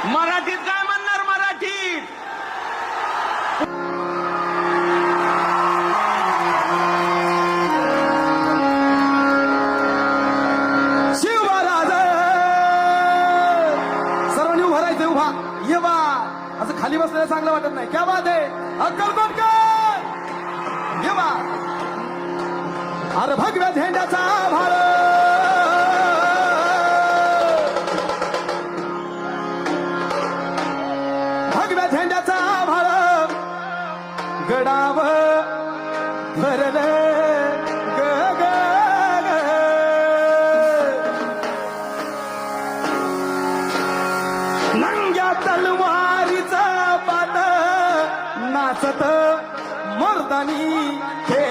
मराठीत काय म्हणणार मराठीत? शिव महाराज सर्वांनी उभा राहायचं. उभा ये बा. असं खाली बसलेलं चांगलं वाटत नाही. क्या बात आहे. अक्कलकोटकर ये बा. अरे भगव्या झेंड्याचा भार भगव्या झेंड्याचा भार गडाव धरलं ग ग ग. नंग्या तलवारीचा पाट नाचत मर्दानी हे